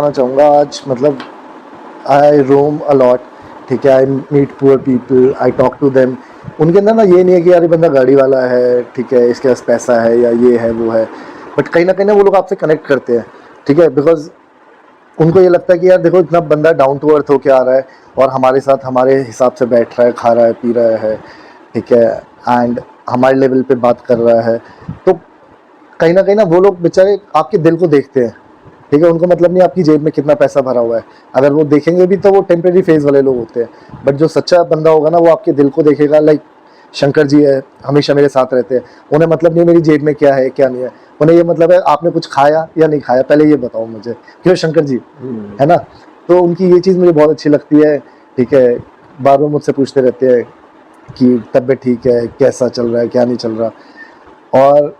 बताना चाहूँगा आज मतलब आई रोम अलॉट, ठीक है, I meet poor people, I talk to them. उनके अंदर ना ये नहीं है कि यार ये बंदा गाड़ी वाला है, ठीक है, इसके पास पैसा है या ये है वो है, बट कहीं ना वो लोग आपसे कनेक्ट करते हैं, ठीक है, बिकॉज उनको ये लगता है कि यार देखो इतना बंदा डाउन टू अर्थ होके आ रहा है और हमारे साथ हमारे हिसाब से बैठ रहा है, खा रहा है, पी रहा है, ठीक है, एंड हमारे लेवल पे बात कर रहा है। तो कहीं ना वो लोग बेचारे आपके दिल को देखते हैं, ठीक है, उनको मतलब नहीं आपकी जेब में कितना पैसा भरा हुआ है। अगर वो देखेंगे भी तो वो टेम्परेरी फेज वाले लोग होते हैं, बट जो सच्चा बंदा होगा ना वो आपके दिल को देखेगा। लाइक शंकर जी है, हमेशा मेरे साथ रहते हैं, उन्हें मतलब नहीं मेरी जेब में क्या है क्या नहीं है, उन्हें ये मतलब है आपने कुछ खाया या नहीं खाया पहले ये बताओ मुझे, क्यों शंकर जी, है ना। तो उनकी ये चीज़ मुझे बहुत अच्छी लगती है, ठीक है। बार बार मुझसे पूछते रहते हैं कि तबीयत ठीक है, कैसा चल रहा है, क्या नहीं चल रहा। और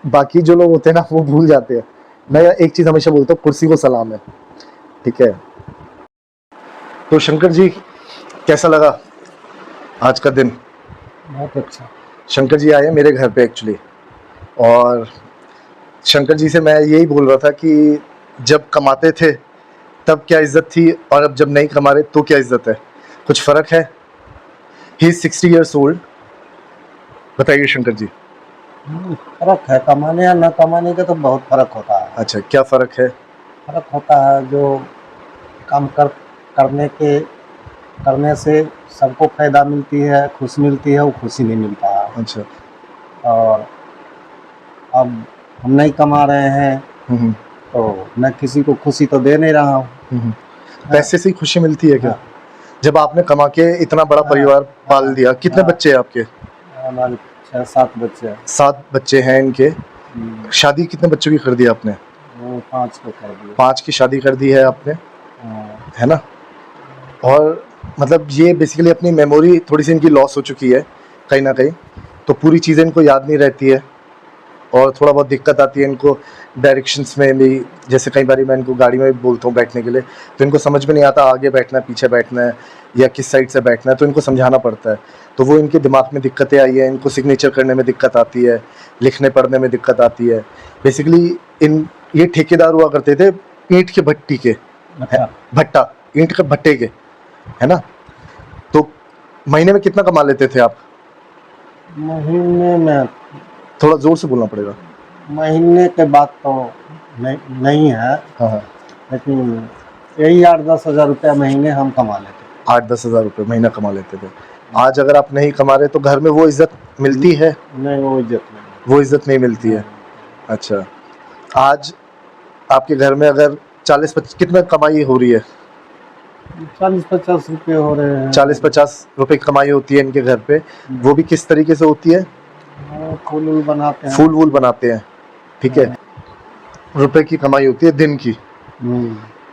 बाकी जो लोग होते हैं ना वो भूल जाते हैं। मैं एक चीज़ हमेशा बोलता हूँ, कुर्सी को सलाम है, ठीक है। तो शंकर जी कैसा लगा आज का दिन? बहुत अच्छा। शंकर जी आए मेरे घर पे एक्चुअली, और शंकर जी से मैं यही बोल रहा था कि जब कमाते थे तब क्या इज्जत थी और अब जब नहीं कमा रहे तो क्या इज्जत है, कुछ फ़र्क है? He is 60 years old. बताइए शंकर जी। फर्क है, कमाने या न कमाने का तो बहुत फर्क होता है। अच्छा, क्या फ़र्क है? फर्क होता है जो काम करने से सबको फायदा मिलती है, खुशी मिलती है, वो खुशी नहीं मिलता है। अच्छा। और अब हम नहीं कमा रहे हैं तो मैं किसी को खुशी तो दे नहीं रहा हूँ। पैसे से ही खुशी मिलती है क्या? हाँ। जब आपने कमा के इतना बड़ा परिवार पाल दिया, कितने बच्चे हैं आपके? हमारे 6-7 बच्चे हैं। 7 बच्चे हैं इनके। शादी कितने बच्चों की कर दी आपने? वो 5 को कर दिए। 5 की शादी कर दी है आपने, हाँ। है ना। और मतलब ये बेसिकली अपनी मेमोरी थोड़ी सी इनकी लॉस हो चुकी है कहीं ना कहीं, तो पूरी चीज़ें इनको याद नहीं रहती है और थोड़ा बहुत दिक्कत आती है इनको डायरेक्शंस में भी। जैसे कई बार मैं इनको गाड़ी में भी बोलता हूँ बैठने के लिए, तो इनको समझ में नहीं आता आगे बैठना है, पीछे बैठना है या किस साइड से बैठना है, तो इनको समझाना पड़ता है। तो वो इनके दिमाग में दिक्कतें आई है, इनको सिग्नेचर करने में दिक्कत आती है, लिखने पढ़ने में दिक्कत आती है। बेसिकली ये ठेकेदार हुआ करते थे ईंट के भट्टी के, भट्टा ईंट के भट्टे के, है ना। तो महीने में कितना कमा लेते थे आप? महीने में थोड़ा जोर से बोलना पड़ेगा। महीने के बाद तो नहीं है। हाँ, लेकिन यही 8-10 हज़ार रुपया महीने हम कमा लेते। 8-10 हज़ार रुपये महीना कमा लेते थे। आज अगर आप नहीं कमा रहे तो घर में वो इज्जत मिलती है? नहीं, वो इज्जत नहीं मिलती है। अच्छा, आज आपके घर में अगर 40-50 कितना कमाई हो रही है? 40-50 रुपये हो रहे हैं। 40-50 रुपए की कमाई होती है इनके घर पे। वो भी किस तरीके से होती है? फूल वूल बनाते हैं। फूल वूल बनाते हैं, ठीक है। रुपए की कमाई होती है दिन की।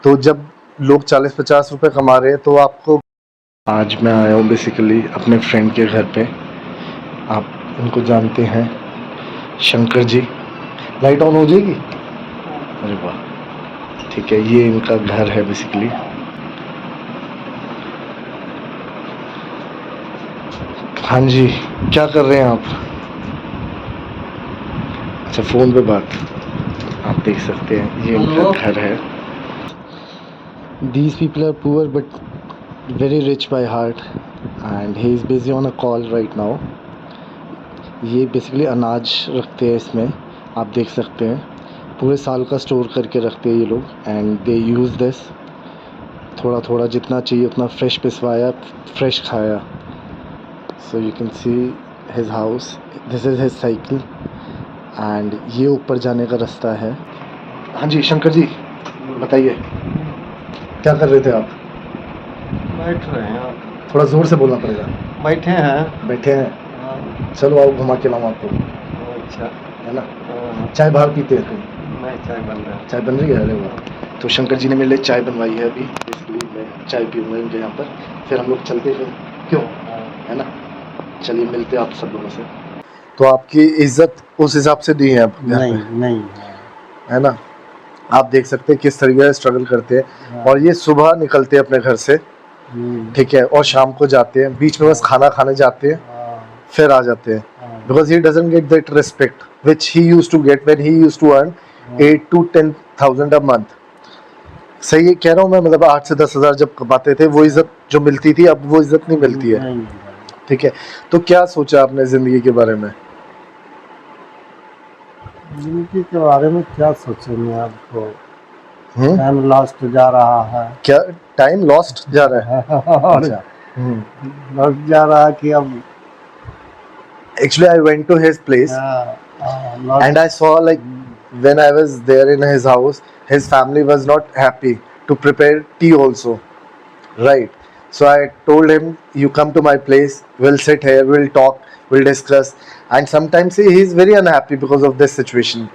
तो जब लोग 40-50 रुपए कमा रहे हैं तो आपको। आज मैं आया हूँ बेसिकली अपने फ्रेंड के घर पे। आप उनको जानते हैं, शंकर जी। लाइट ऑन हो जाएगी? अरे वाह, ठीक है, ये इनका घर है बेसिकली। हाँ जी, क्या कर रहे हैं आप? अच्छा, फ़ोन पे बात। आप देख सकते हैं ये इनका घर है। These people are poor but very rich by heart and he is busy on a call right now. ये बेसिकली अनाज रखते हैं इसमें, आप देख सकते हैं पूरे साल का स्टोर करके रखते हैं ये लोग एंड दे यूज़ दिस। थोड़ा थोड़ा जितना चाहिए उतना फ्रेश पिसवाया, फ्रेश खाया। So you can see his house, this is his cycle and ये ऊपर जाने का रास्ता है। हाँ जी शंकर जी, बताइए क्या कर रहे थे आप? बैठ रहे हैं आप। थोड़ा ज़ोर से बोलना पड़ेगा। बैठे हैं। बैठे हैं। चलो आओ घुमा के लाऊँ आपको। अच्छा, है ना। चाय बाहर पीते हैं कहीं? नहीं, चाय बन रहा है। चाय बन रही है? अरे वाह। तो शंकर जी ने मेरे लिए चाय बनवाई है अभी, इसलिए मैं चाय पीऊँगा इनके यहाँ पर, फिर हम लोग चलते हैं, क्यों, है ना। चलिए मिलते हैं आप सब लोगों से। तो आपकी इज्जत उस हिसाब से दी है अब? नहीं है ना। आप देख सकते हैं किस तरीके से स्ट्रगल करते हैं। और ये सुबह निकलते हैं अपने घर से, ठीक है, और शाम को जाते हैं, बीच में बस खाना खाने जाते हैं, फिर आ जाते हैं। Because he doesn't get that respect which he used to get when he used to earn 8 to 10,000 a month, सही है, कह रहा हूँ मैं, मतलब 8 से 10 हज़ार जब कमाते थे वो इज्जत जो मिलती थी अब वो इज्जत नहीं मिलती है। नहीं मिल रहा। ठीक है, तो क्या सोचा आपने जिंदगी के बारे में? जिंदगी के बारे में क्या सोचेंगे, अब तो हम्म, टाइम लास्ट जा रहा है। क्या टाइम लॉस्ट जा रहा है? और अच्छा। लौट जा रहा है कि अब Actually, I went to his place लौट। and I saw, like, when I was there in his house, his family was not happy to prepare tea also, right? So I told him, "You come to my place. We'll sit here. We'll talk. We'll discuss." And sometimes he is very unhappy because of this situation,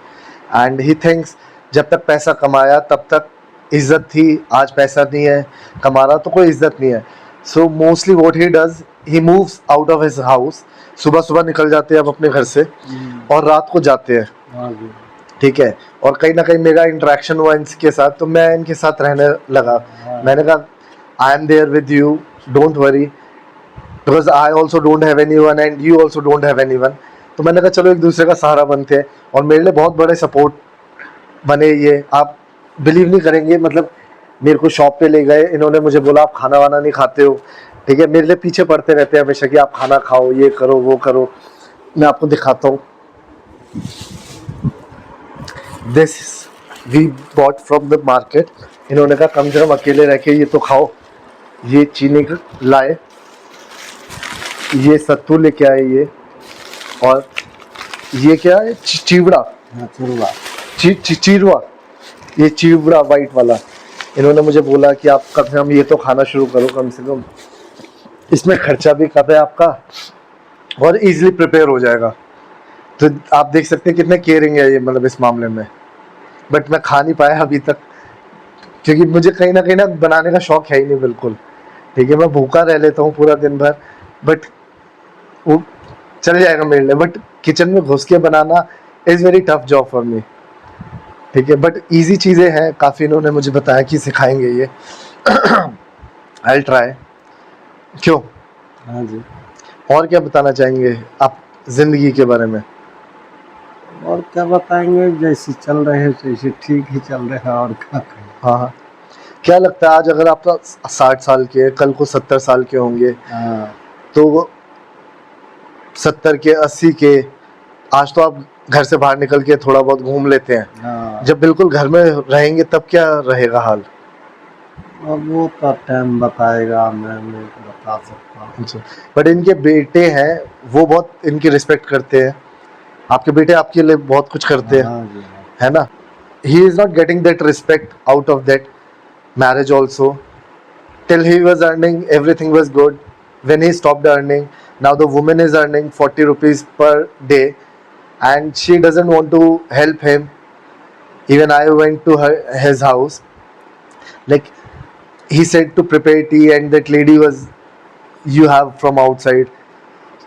and he thinks, जब तक पैसा कमाया तब तक इज्जत थी, आज पैसा नहीं है, कमा रहा तो कोई इज्जत नहीं है. So mostly what he does, he moves out of his house. सुबह सुबह निकल जाते हैं अब अपने घर से और रात को जाते हैं. हाँ जी। ठीक है, और कहीं ना कहीं मेरा इंटरेक्शन हुआ इनके साथ तो मैं इनके साथ रहने लगा. मैंने कहा I am there with you, don't worry, because I also don't have anyone and you also don't have anyone. तो मैंने कहा चलो एक दूसरे का सहारा बनते हैं, और मेरे लिए बहुत बड़े सपोर्ट बने ये. आप बिलीव नहीं करेंगे, मतलब मेरे को शॉप पे ले गए, इन्होंने मुझे बोला आप खाना वाना नहीं खाते हो. ठीक है, मेरे लिए पीछे पड़ते रहते हैं हमेशा कि आप खाना खाओ, ये करो वो करो. मैं आपको दिखाता हूँ. This we bought from the market. इन्होंने कहा कम से कम अकेले रह के ये तो खाओ. ये चीनी लाए, ये सत्तू लेके आए ये, और ये क्या है, चिवड़ा, चूड़ा। चीरवा, ये चिवड़ा वाइट वाला. इन्होंने मुझे बोला कि आप कम से कम ये तो खाना शुरू करो, कम से कम इसमें खर्चा भी कम है आपका और इजीली प्रिपेयर हो जाएगा. तो आप देख सकते हैं कितने केयरिंग है ये, मतलब इस मामले में. बट मैं खा नहीं पाया अभी तक, क्योंकि मुझे कहीं ना बनाने का शौक है ही नहीं बिल्कुल. ठीक है, मैं भूखा रह लेता हूँ पूरा दिन भर, बट वो चल जाएगा मेरे लिए. बट किचन में घुस के बनाना is very tough job for me. ठीक है, बट इजी चीज़ें हैं काफ़ी. इन्होंने मुझे बताया कि सिखाएंगे ये. I try. क्यों? हाँ जी। और क्या बताना चाहेंगे आप जिंदगी के बारे में? और क्या बताएंगे, जैसे चल रहे हैं वैसे ठीक ही चल रहे हैं, और क्या करें। हाँ हाँ. क्या लगता है आज अगर आप 60 साल के, कल को 70 साल के होंगे, हाँ। तो 70 के, 80 के, आज तो आप घर से बाहर निकल के थोड़ा बहुत घूम लेते हैं, हाँ। जब बिल्कुल घर में रहेंगे तब क्या रहेगा हाल? अब वो तो टाइम बताएगा, मैं नहीं बता सकता. बट इनके बेटे हैं, वो बहुत इनकी रिस्पेक्ट करते हैं. आपके बेटे आपके लिए बहुत कुछ करते हैं, हाँ जी। है ना? He is not getting that respect out of that marriage also. Till he was earning, everything was good. When he stopped earning, now the woman is earning 40 rupees per day, and she doesn't want to help him. Even I went to his house. Like, he said to prepare tea, and that lady was, you have from outside.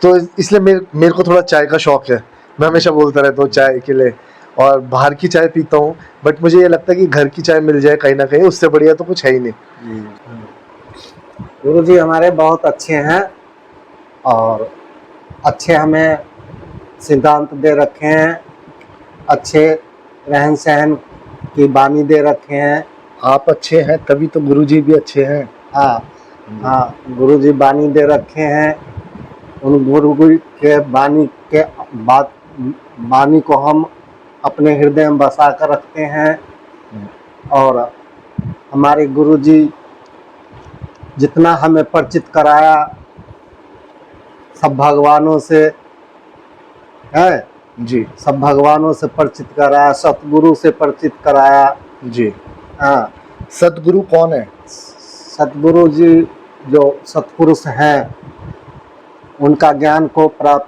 तो इसलिए मेरे को थोड़ा चाय का शौक है. मैं हमेशा बोलता रहता हूँ चाय के लिए, और बाहर की चाय पीता हूँ, बट मुझे ये लगता है कि घर की चाय मिल जाए कहीं ना कहीं, उससे बढ़िया तो कुछ है ही नहीं. गुरुजी हमारे बहुत अच्छे हैं, और अच्छे हमें सिद्धांत दे रखे हैं, अच्छे रहन सहन की बानी दे रखे हैं. आप अच्छे हैं तभी तो गुरुजी भी अच्छे हैं. हाँ हाँ, गुरुजी बानी दे रखे हैं. उन गुरु के बानी के बानी को हम अपने हृदय में बसा कर रखते हैं. और हमारे गुरुजी जितना हमें परिचित कराया सब भगवानों से है जी सब भगवानों से परिचित कराया, सतगुरु से परिचित कराया. जी. हाँ, सतगुरु कौन है? सतगुरु जी जो सतपुरुष हैं, उनका ज्ञान को प्राप्त,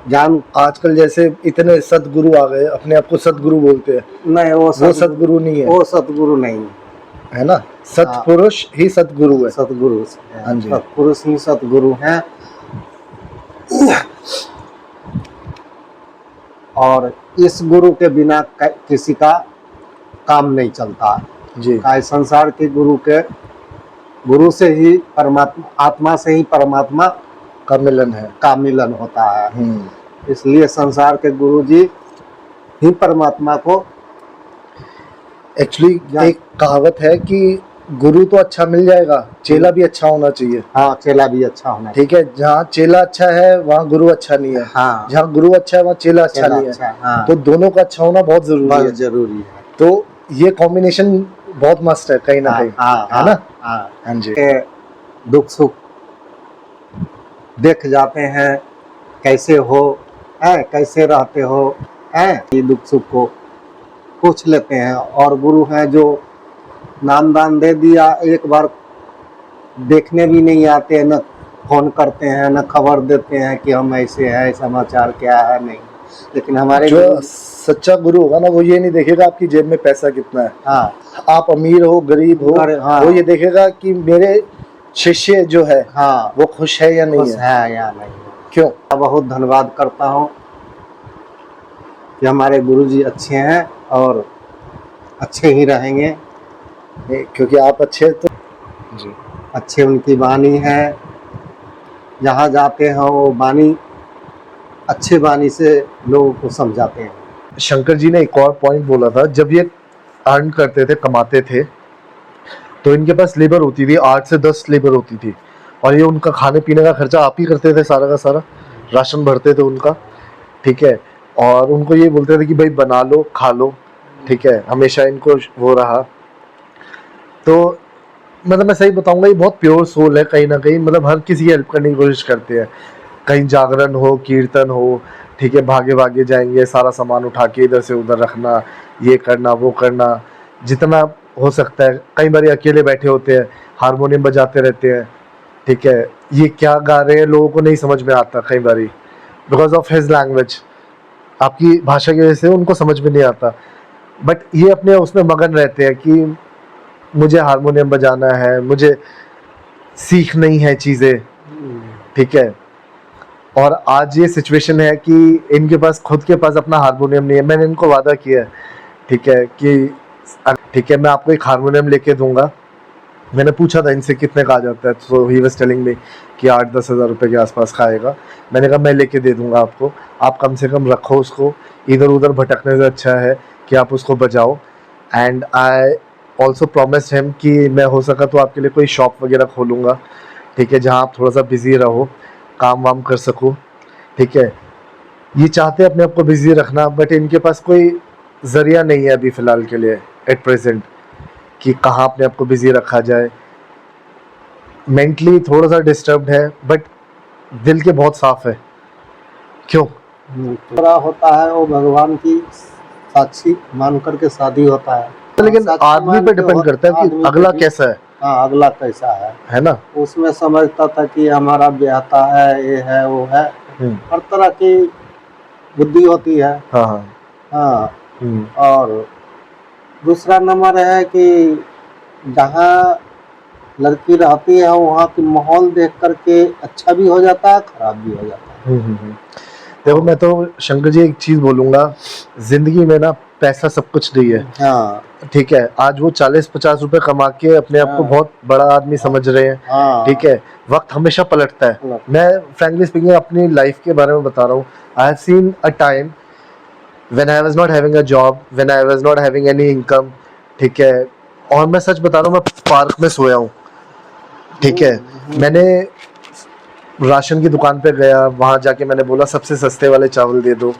ज्ञान. आजकल जैसे इतने सतगुरु आ गए, अपने आप को सतगुरु बोलते हैं. नहीं, वो सतगुरु नहीं है, वो सतगुरु नहीं है ना? सतपुरुष ही सतगुरु है. सतगुरु हाँ जी. सतपुरुष ही सतगुरु हैं. और इस गुरु के बिना किसी का काम नहीं चलता जी. संसार के गुरु से ही परमात्मा, आत्मा से ही परमात्मा का मिलन है, का मिलन होता है. इसलिए संसार के गुरु जी ही परमात्मा को एक्चुअली या- एक कहावत है कि गुरु तो अच्छा मिल जाएगा, चेला भी अच्छा होना चाहिए। हाँ, चेला भी अच्छा होना चाहिए। ठीक है, जहाँ चेला अच्छा है वहाँ गुरु अच्छा नहीं है, हाँ, जहाँ गुरु अच्छा है वहाँ चेला अच्छा चेला नहीं अच्छा, है। हाँ, तो दोनों का अच्छा होना बहुत जरूरी बहुत है। जरूरी है। तो ये कॉम्बिनेशन बहुत मस्त है कहीं ना हाँ कहीं, हाँ है हाँ ना? हाँ। हाँ जी। के दुख सुख देख जाते हैं, कैसे हो, है कैसे रहते हो, है ये दुख सुख को पूछ लेते हैं। और गुरु हैं जो नाम दान दे दिया, एक बार देखने भी नहीं आते, न फोन करते हैं, न खबर देते हैं कि हम ऐसे हैं, समाचार क्या है, नहीं। लेकिन हमारे जो गुरु, सच्चा गुरु होगा ना वो ये नहीं देखेगा आपकी जेब में पैसा कितना है, हाँ आप अमीर हो गरीब हो, हाँ वो ये देखेगा कि मेरे शिष्य जो है हाँ, वो खुश है या नहीं खुश है। है या नहीं। क्यों? बहुत धन्यवाद करता हूँ कि हमारे गुरुजी अच्छे हैं और अच्छे ही रहेंगे। क्योंकि आप अच्छे तो जी। अच्छे उनकी वाणी है, जहाँ जाते हैं वो वाणी, अच्छे वाणी से लोगों को समझाते हैं। शंकर जी ने एक और पॉइंट बोला था, जब ये अर्न करते थे, कमाते थे, तो इनके पास लेबर होती थी, 8 से 10 लेबर होती थी, और ये उनका खाने पीने का खर्चा आप ही करते थे, सारा का सारा राशन भरते थे उनका। ठीक है, और उनको ये बोलते थे कि भाई बना लो खा लो। ठीक है, हमेशा इनको वो रहा। तो मतलब मैं सही बताऊंगा ये बहुत प्योर सोल है कहीं ना कहीं, मतलब हर किसी की हेल्प करने की कोशिश करते हैं, कहीं जागरण हो कीर्तन हो, ठीक है, भागे भागे जाएंगे, सारा सामान उठा के इधर से उधर रखना, ये करना वो करना, जितना हो सकता है। कई बार अकेले बैठे होते हैं, हारमोनियम बजाते रहते हैं। ठीक है, ये क्या गा रहे हैं लोगों को नहीं समझ में आता कई बारी, बिकॉज ऑफ हिज लैंग्वेज, आपकी भाषा की वजह से उनको समझ में नहीं आता। बट ये अपने उसमें मगन रहते हैं कि मुझे हारमोनियम बजाना है, मुझे सीख नहीं है चीज़ें। ठीक है, और आज ये सिचुएशन है कि इनके पास खुद के पास अपना हारमोनियम नहीं है। मैंने इनको वादा किया है, ठीक है, कि ठीक है मैं आपको एक हारमोनियम लेके दूंगा। मैंने पूछा था इनसे कितने का आ जाता है, तो ही वाज टेलिंग मी कि 8-10 हज़ार रुपये के आसपास का आएगा। मैंने कहा मैं लेके दे दूंगा आपको, आप कम से कम रखो उसको, इधर उधर भटकने से अच्छा है कि आप उसको बजाओ। And I also promise him कि मैं हो सका तो आपके लिए कोई शॉप वगैरह खोलूँगा। ठीक है, जहाँ आप थोड़ा सा बिजी रहो, काम वाम कर सको। ठीक है, ये चाहते हैं अपने आप को बिजी रखना, बट इनके पास कोई ज़रिया नहीं है अभी फ़िलहाल के लिए, एट प्रेजेंट, कि कहाँ अपने आप को बिजी रखा जाए। मेंटली थोड़ा सा डिस्टर्ब्ड है, बट दिल के बहुत साफ है। क्यों? पूरा होता है वो भगवान की साक्षी मान करके शादी होता है। लेकिन साक्षी आदमी मान पे के डिपेंड करता है कि आदमी पे अगला भी, कैसा हाँ अगला कैसा है ना? उसमें समझता था कि हमारा ब्याहता है, ये है वो है, हर तरह की बुद्धि होती है। हाँ हाँ। हाँ, और दूसरा नंबर है कि जहाँ लड़की रहती है वहाँ की माहौल देख करके अच्छा भी हो जाता है, खराब भी हो जाता है। देखो मैं तो शंकर जी एक चीज़ बोलूँगा, ज़िंदगी में ना पैसा सब कुछ नहीं है। हाँ ठीक है, आज वो 40-50 रुपए कमा के अपने आप को हाँ बहुत बड़ा आदमी समझ रहे हैं। हाँ, ठीक है, वक्त हमेशा पलटता है। पलट- मैं फ्रैंकली स्पीकिंग अपनी लाइफ के बारे में बता रहा हूँ। I have seen a time when I was not having a job, when I was not having any income. ठीक है, और मैं सच बता रहा हूँ, मैं पार्क में सोया हूँ। ठीक है, मैंने राशन की दुकान पे गया, वहाँ जाके मैंने बोला सबसे सस्ते वाले चावल दे दो।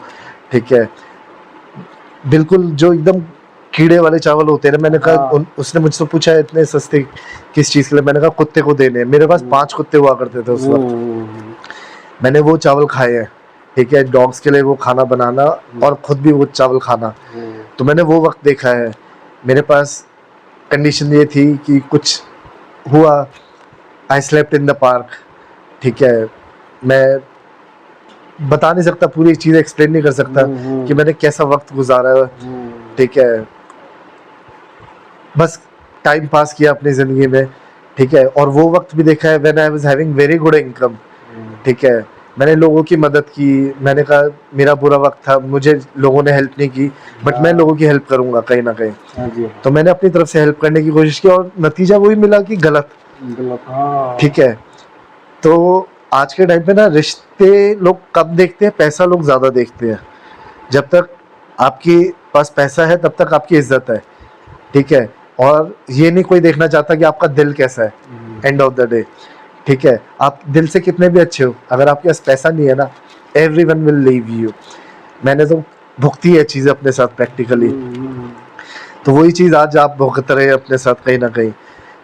ठीक है, बिल्कुल जो एकदम कीड़े वाले चावल होते हैं ना, मैंने कहा हाँ। उसने मुझसे पूछा इतने सस्ते किस चीज़ के लिए, मैंने कहा कुत्ते को देने हैं। मेरे पास 5 कुत्ते हुआ करते थे उस वक्त। मैंने वो चावल खाए हैं। ठीक है, डॉग्स के लिए वो खाना बनाना और खुद भी वो चावल खाना, तो मैंने वो वक्त देखा है। मेरे पास कंडीशन ये थी कि कुछ हुआ, I slept in the park. ठीक है, मैं बता नहीं सकता, पूरी चीज़ एक्सप्लेन नहीं कर सकता कि मैंने कैसा वक्त गुजारा है। ठीक है, बस टाइम पास किया अपनी ज़िंदगी में। ठीक है, और वो वक्त भी देखा है when I was having very good income. ठीक है, मैंने लोगों की मदद की। मैंने कहा मेरा बुरा वक्त था, मुझे लोगों ने हेल्प नहीं की, बट मैं लोगों की हेल्प करूँगा कहीं ना कहीं। तो मैंने अपनी तरफ से हेल्प करने की कोशिश की और नतीजा वही मिला कि गलत। ठीक है, तो आज के टाइम पे ना रिश्ते लोग कब देखते हैं, पैसा लोग ज़्यादा देखते हैं। जब तक आपके पास पैसा है तब तक आपकी इज्जत है। ठीक है, और ये नहीं कोई देखना चाहता कि आपका दिल कैसा है एंड ऑफ द डे, ठीक है। आप दिल से कितने भी अच्छे हो, अगर आपके पास पैसा नहीं है ना, एवरीवन विल लीव यू। मैंने तो भुगती है चीज़ अपने साथ प्रैक्टिकली, तो वही चीज़ आज आप भुगत रहे हैं अपने साथ कहीं ना कहीं।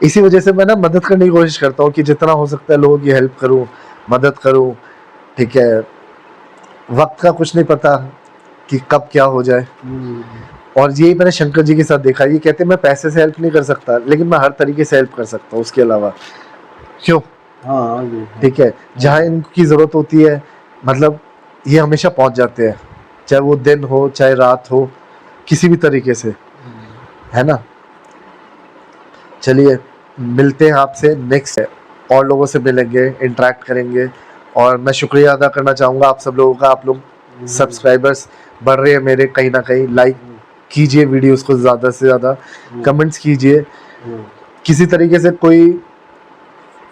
इसी वजह से मैं ना मदद करने की कोशिश करता हूँ कि जितना हो सकता है लोगों की हेल्प करूँ, मदद करूँ, ठीक है। वक्त का कुछ नहीं पता कि कब क्या हो जाए, और यही मैंने शंकर जी के साथ देखा। ये कहते हैं मैं पैसे से हेल्प नहीं कर सकता, लेकिन मैं हर तरीके से हेल्प कर सकता हूँ उसके अलावा। क्यों? हाँ ठीक है, जहाँ इनकी ज़रूरत होती है, मतलब ये हमेशा पहुँच जाते हैं, चाहे वो दिन हो चाहे रात हो, किसी भी तरीके से, है ना। चलिए, मिलते हैं आपसे नेक्स्ट, और लोगों से मिलेंगे, इंटरेक्ट करेंगे। और मैं शुक्रिया अदा करना चाहूँगा आप सब लोगों का। आप लोग सब्सक्राइबर्स बढ़ रहे हैं मेरे कहीं ना कहीं। लाइक कीजिए वीडियोस को ज़्यादा से ज़्यादा, कमेंट्स कीजिए। किसी तरीके से कोई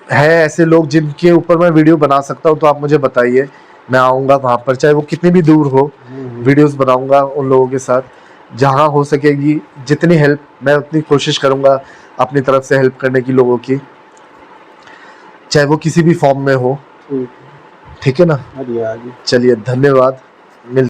है ऐसे लोग जिनके ऊपर मैं वीडियो बना सकता हूँ तो आप मुझे बताइए, मैं आऊँगा वहाँ पर, चाहे वो कितनी भी दूर हो, वीडियोस बनाऊँगा उन लोगों के साथ। जहाँ हो सकेगी जितनी हेल्प, मैं उतनी कोशिश करूँगा अपनी तरफ से हेल्प करने की लोगों की, चाहे वो किसी भी फॉर्म में हो, ठीक है ना। हाँ जी, हाँ जी। चलिए, धन्यवाद। मिल